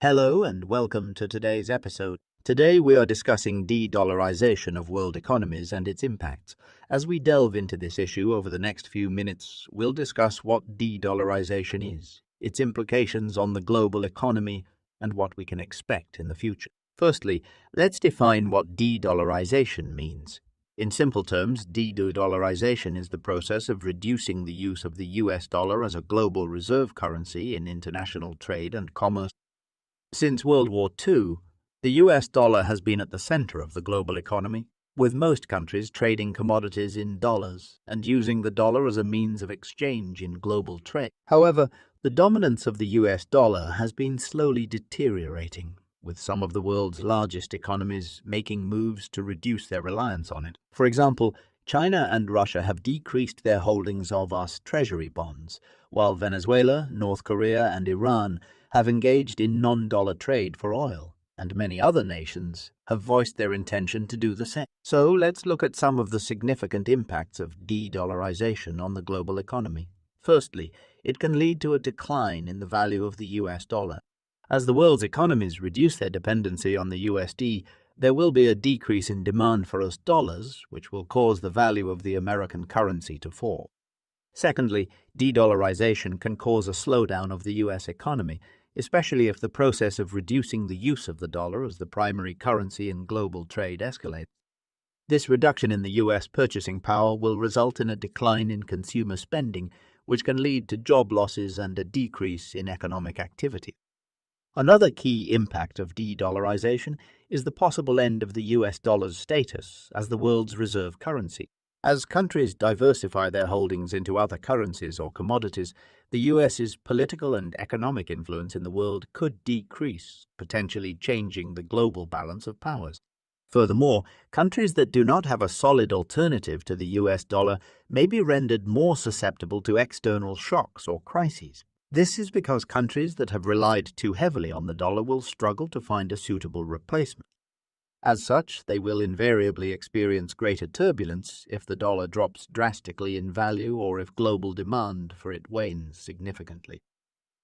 Hello and welcome to today's episode. Today we are discussing de-dollarization of world economies and its impacts. As we delve into this issue over the next few minutes, we'll discuss what de-dollarization is, its implications on the global economy, and what we can expect in the future. Firstly, let's define what de-dollarization means. In simple terms, de-dollarization is the process of reducing the use of the US dollar as a global reserve currency in international trade and commerce. Since World War II, the US dollar has been at the center of the global economy, with most countries trading commodities in dollars and using the dollar as a means of exchange in global trade. However, the dominance of the US dollar has been slowly deteriorating, with some of the world's largest economies making moves to reduce their reliance on it. For example, China and Russia have decreased their holdings of US Treasury bonds, while Venezuela, North Korea, and Iran have engaged in non-dollar trade for oil, and many other nations have voiced their intention to do the same. So let's look at some of the significant impacts of de-dollarization on the global economy. Firstly, it can lead to a decline in the value of the US dollar. As the world's economies reduce their dependency on the USD, there will be a decrease in demand for US dollars, which will cause the value of the American currency to fall. Secondly, de-dollarization can cause a slowdown of the US economy, especially if the process of reducing the use of the dollar as the primary currency in global trade escalates. This reduction in the US purchasing power will result in a decline in consumer spending, which can lead to job losses and a decrease in economic activity. Another key impact of de-dollarization is the possible end of the US dollar's status as the world's reserve currency. As countries diversify their holdings into other currencies or commodities, the US's political and economic influence in the world could decrease, potentially changing the global balance of powers. Furthermore, countries that do not have a solid alternative to the US dollar may be rendered more susceptible to external shocks or crises. This is because countries that have relied too heavily on the dollar will struggle to find a suitable replacement. As such, they will invariably experience greater turbulence if the dollar drops drastically in value or if global demand for it wanes significantly.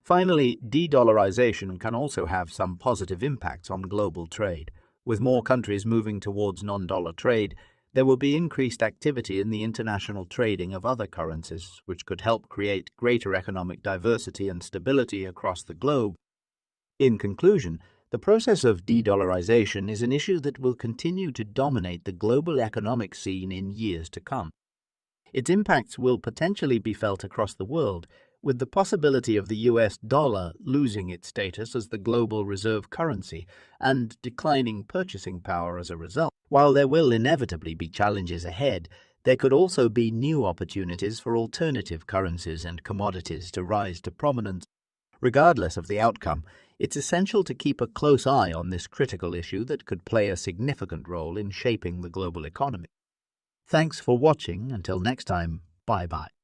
Finally, de-dollarization can also have some positive impacts on global trade. With more countries moving towards non-dollar trade, there will be increased activity in the international trading of other currencies, which could help create greater economic diversity and stability across the globe. In conclusion, the process of de-dollarization is an issue that will continue to dominate the global economic scene in years to come. Its impacts will potentially be felt across the world, with the possibility of the US dollar losing its status as the global reserve currency and declining purchasing power as a result. While there will inevitably be challenges ahead, there could also be new opportunities for alternative currencies and commodities to rise to prominence. Regardless of the outcome, it's essential to keep a close eye on this critical issue that could play a significant role in shaping the global economy. Thanks for watching. Until next time, bye-bye.